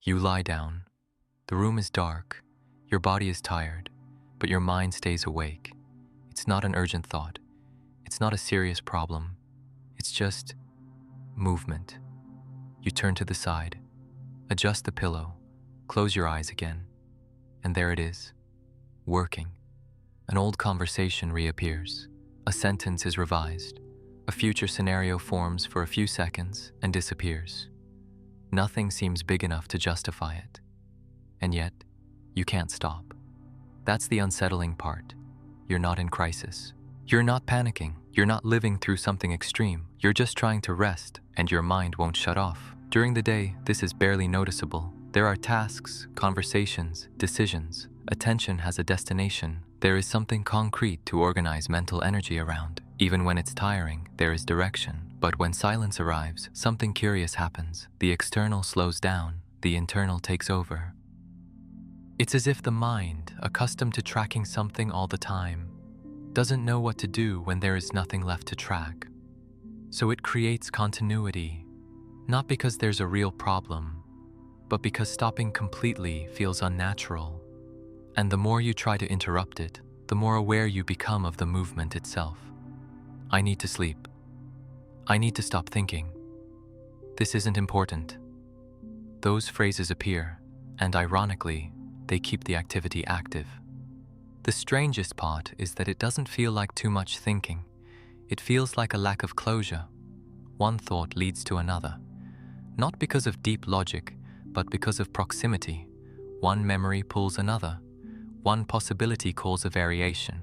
You lie down. The room is dark. Your body is tired, but your mind stays awake. It's not an urgent thought. It's not a serious problem. It's just movement. You turn to the side, adjust the pillow, close your eyes again, and there it is, working. An old conversation reappears. A sentence is revised. A future scenario forms for a few seconds and disappears. Nothing seems big enough to justify it. And yet, you can't stop. That's the unsettling part. You're not in crisis. You're not panicking. You're not living through something extreme. You're just trying to rest, and your mind won't shut off. During the day, this is barely noticeable. There are tasks, conversations, decisions. Attention has a destination. There is something concrete to organize mental energy around. Even when it's tiring, there is direction. But when silence arrives, something curious happens. The external slows down. The internal takes over. It's as if the mind, accustomed to tracking something all the time, doesn't know what to do when there is nothing left to track. So it creates continuity, not because there's a real problem, but because stopping completely feels unnatural. And the more you try to interrupt it, the more aware you become of the movement itself. I need to sleep. I need to stop thinking. This isn't important. Those phrases appear, and ironically, they keep the activity active. The strangest part is that it doesn't feel like too much thinking. It feels like a lack of closure. One thought leads to another. Not because of deep logic, but because of proximity. One memory pulls another. One possibility calls a variation.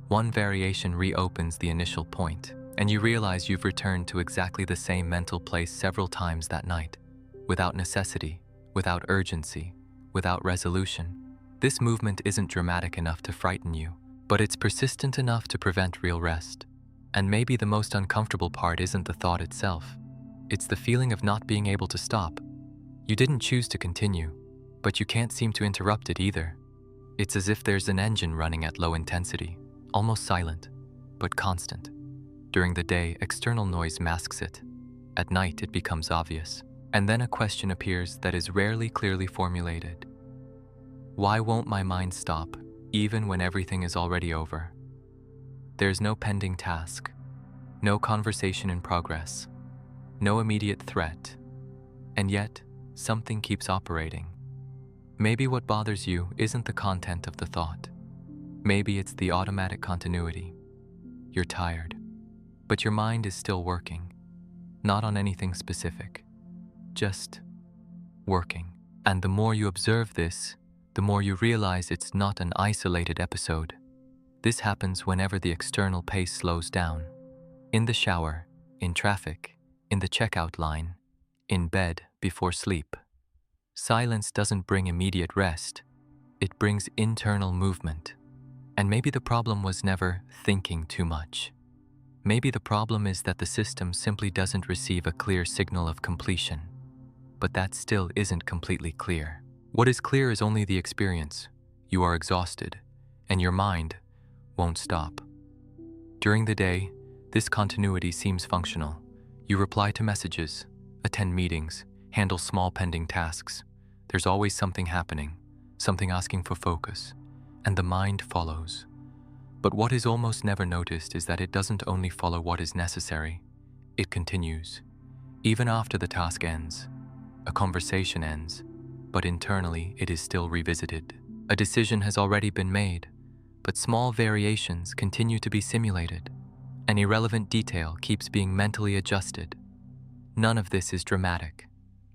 One variation reopens the initial point, and you realize you've returned to exactly the same mental place several times that night, without necessity, without urgency, without resolution. This movement isn't dramatic enough to frighten you, but it's persistent enough to prevent real rest. And maybe the most uncomfortable part isn't the thought itself. It's the feeling of not being able to stop. You didn't choose to continue, but you can't seem to interrupt it either. It's as if there's an engine running at low intensity, almost silent, but constant. During the day, external noise masks it. At night, it becomes obvious. And then a question appears that is rarely clearly formulated. Why won't my mind stop, even when everything is already over? There's no pending task, no conversation in progress, no immediate threat, and yet something keeps operating. Maybe what bothers you isn't the content of the thought. Maybe it's the automatic continuity. You're tired, but your mind is still working, not on anything specific, just working. And the more you observe this, the more you realize it's not an isolated episode. This happens whenever the external pace slows down. In the shower, in traffic, in the checkout line, in bed before sleep. Silence doesn't bring immediate rest. It brings internal movement. And maybe the problem was never thinking too much. Maybe the problem is that the system simply doesn't receive a clear signal of completion. But that still isn't completely clear. What is clear is only the experience. You are exhausted, and your mind won't stop. During the day, this continuity seems functional. You reply to messages, attend meetings, handle small pending tasks. There's always something happening, something asking for focus, and the mind follows. But what is almost never noticed is that it doesn't only follow what is necessary, it continues. Even after the task ends, a conversation ends, but internally it is still revisited. A decision has already been made, but small variations continue to be simulated. An irrelevant detail keeps being mentally adjusted. None of this is dramatic.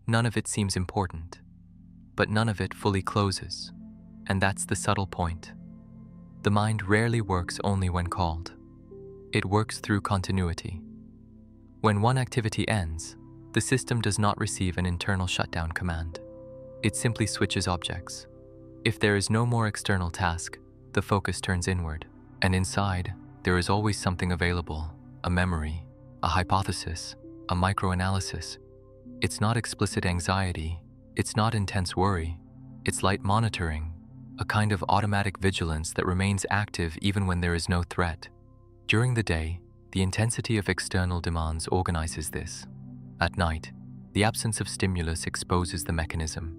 None of it seems important. But none of it fully closes. And that's the subtle point. The mind rarely works only when called. It works through continuity. When one activity ends, the system does not receive an internal shutdown command. It simply switches objects. If there is no more external task, the focus turns inward. And inside, there is always something available, a memory, a hypothesis, a microanalysis. It's not explicit anxiety. It's not intense worry. It's light monitoring, a kind of automatic vigilance that remains active even when there is no threat. During the day, the intensity of external demands organizes this. At night, the absence of stimulus exposes the mechanism.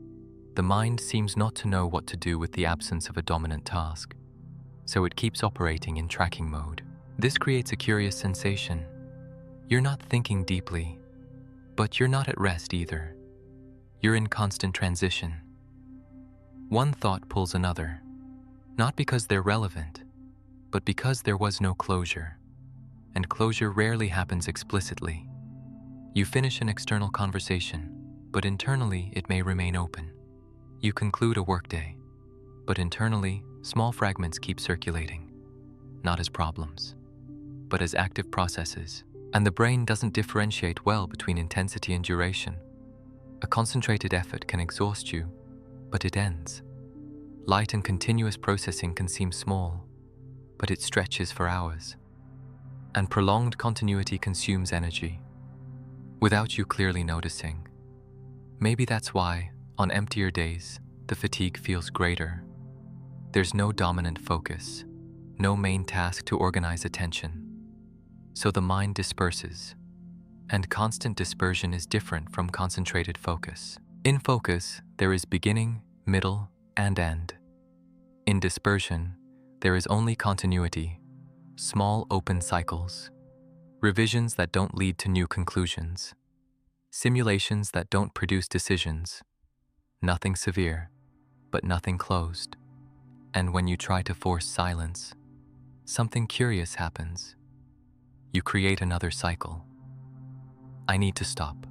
The mind seems not to know what to do with the absence of a dominant task, so it keeps operating in tracking mode. This creates a curious sensation. You're not thinking deeply, but you're not at rest either. You're in constant transition. One thought pulls another, not because they're relevant, but because there was no closure. And closure rarely happens explicitly. You finish an external conversation, but internally it may remain open. You conclude a workday, but internally small fragments keep circulating, not as problems, but as active processes. And the brain doesn't differentiate well between intensity and duration. A concentrated effort can exhaust you, but it ends. Light and continuous processing can seem small, but it stretches for hours. And prolonged continuity consumes energy, without you clearly noticing. Maybe that's why, on emptier days, the fatigue feels greater. There's no dominant focus, no main task to organize attention. So the mind disperses, and constant dispersion is different from concentrated focus. In focus, there is beginning, middle, and end. In dispersion, there is only continuity, small open cycles, revisions that don't lead to new conclusions, simulations that don't produce decisions, nothing severe, but nothing closed. And when you try to force silence, something curious happens. You create another cycle. I need to stop.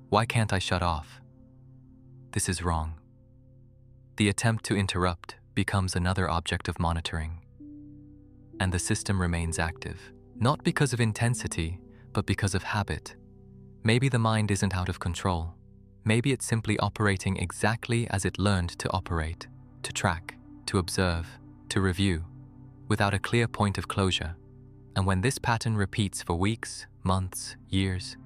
Why can't I shut off? This is wrong. The attempt to interrupt becomes another object of monitoring. And the system remains active, not because of intensity, but because of habit. Maybe the mind isn't out of control. Maybe it's simply operating exactly as it learned to operate, to track, to observe, to review, without a clear point of closure. And when this pattern repeats for weeks, months, years,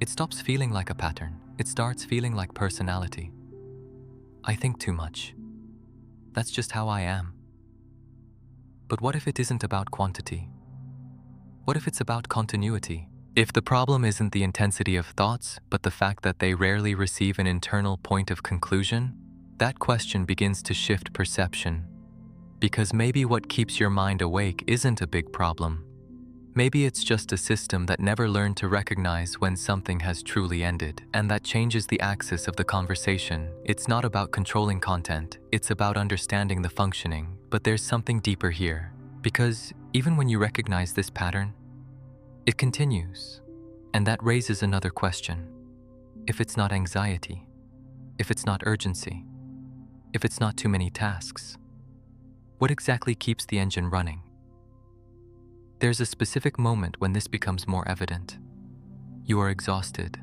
it stops feeling like a pattern. It starts feeling like personality. I think too much. That's just how I am. But what if it isn't about quantity? What if it's about continuity? If the problem isn't the intensity of thoughts, but the fact that they rarely receive an internal point of conclusion, that question begins to shift perception. Because maybe what keeps your mind awake isn't a big problem. Maybe it's just a system that never learned to recognize when something has truly ended, and that changes the axis of the conversation. It's not about controlling content, it's about understanding the functioning. But there's something deeper here, because even when you recognize this pattern, it continues, and that raises another question. If it's not anxiety, if it's not urgency, if it's not too many tasks, what exactly keeps the engine running? There's a specific moment when this becomes more evident. You are exhausted.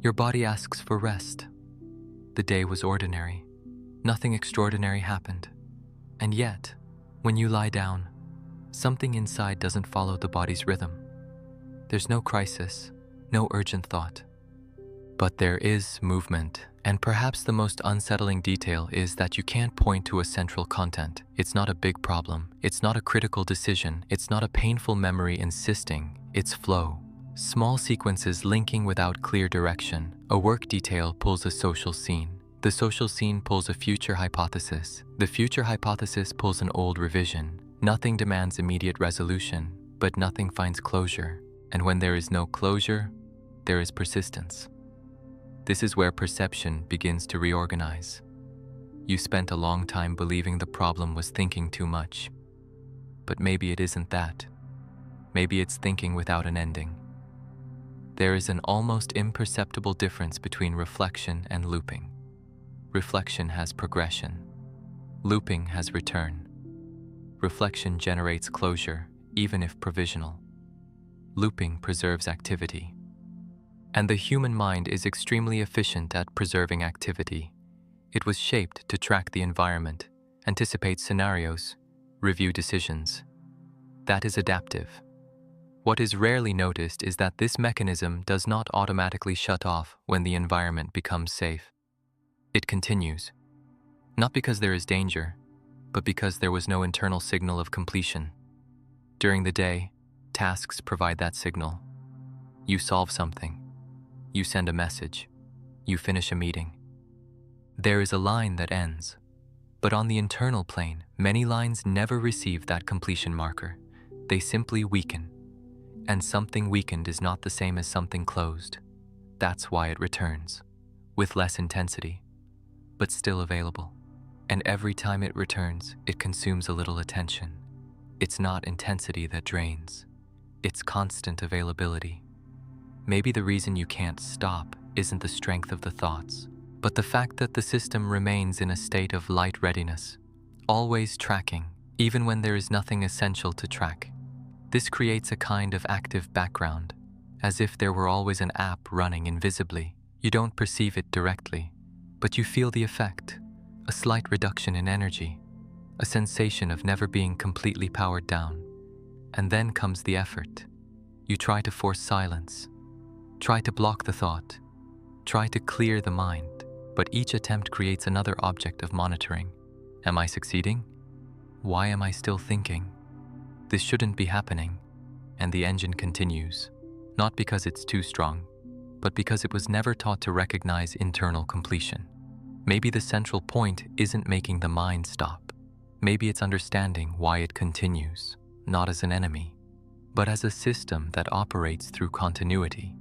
Your body asks for rest. The day was ordinary. Nothing extraordinary happened. And yet, when you lie down, something inside doesn't follow the body's rhythm. There's no crisis, no urgent thought. But there is movement, and perhaps the most unsettling detail is that you can't point to a central content. It's not a big problem. It's not a critical decision. It's not a painful memory insisting. It's flow. Small sequences linking without clear direction. A work detail pulls a social scene. The social scene pulls a future hypothesis. The future hypothesis pulls an old revision. Nothing demands immediate resolution, but nothing finds closure. And when there is no closure, there is persistence. This is where perception begins to reorganize. You spent a long time believing the problem was thinking too much. But maybe it isn't that. Maybe it's thinking without an ending. There is an almost imperceptible difference between reflection and looping. Reflection has progression. Looping has return. Reflection generates closure, even if provisional. Looping preserves activity. And the human mind is extremely efficient at preserving activity. It was shaped to track the environment, anticipate scenarios, review decisions. That is adaptive. What is rarely noticed is that this mechanism does not automatically shut off when the environment becomes safe. It continues, not because there is danger, but because there was no internal signal of completion. During the day, tasks provide that signal. You solve something. You send a message. You finish a meeting. There is a line that ends. But on the internal plane, many lines never receive that completion marker. They simply weaken. And something weakened is not the same as something closed. That's why it returns, with less intensity, but still available. And every time it returns, it consumes a little attention. It's not intensity that drains. It's constant availability. Maybe the reason you can't stop isn't the strength of the thoughts, but the fact that the system remains in a state of light readiness, always tracking, even when there is nothing essential to track. This creates a kind of active background, as if there were always an app running invisibly. You don't perceive it directly, but you feel the effect, a slight reduction in energy, a sensation of never being completely powered down. And then comes the effort. You try to force silence, try to block the thought, try to clear the mind, but each attempt creates another object of monitoring. Am I succeeding? Why am I still thinking? This shouldn't be happening, and the engine continues, not because it's too strong, but because it was never taught to recognize internal completion. Maybe the central point isn't making the mind stop. Maybe it's understanding why it continues, not as an enemy, but as a system that operates through continuity.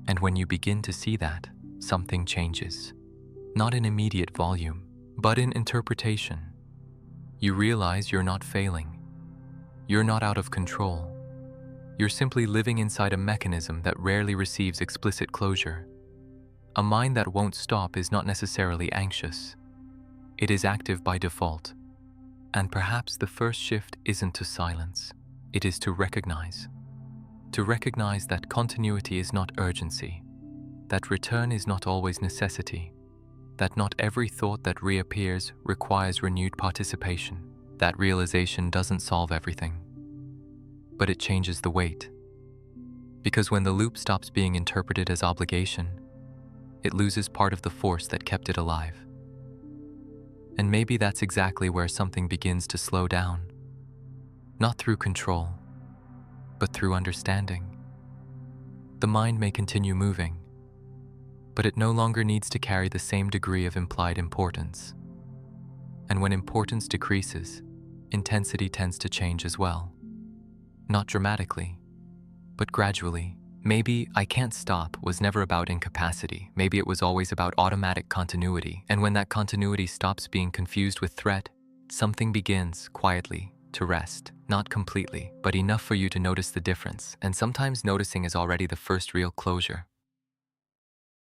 And when you begin to see that, something changes. Not in immediate volume, but in interpretation. You realize you're not failing. You're not out of control. You're simply living inside a mechanism that rarely receives explicit closure. A mind that won't stop is not necessarily anxious. It is active by default. And perhaps the first shift isn't to silence. It is to recognize. To recognize that continuity is not urgency, that return is not always necessity, that not every thought that reappears requires renewed participation. That realization doesn't solve everything, but it changes the weight. Because when the loop stops being interpreted as obligation, it loses part of the force that kept it alive. And maybe that's exactly where something begins to slow down. Not through control, but through understanding. The mind may continue moving, but it no longer needs to carry the same degree of implied importance. And when importance decreases, intensity tends to change as well. Not dramatically, but gradually. Maybe "I can't stop" was never about incapacity. Maybe it was always about automatic continuity. And when that continuity stops being confused with threat, something begins, quietly, to rest. Not completely, but enough for you to notice the difference. And sometimes noticing is already the first real closure.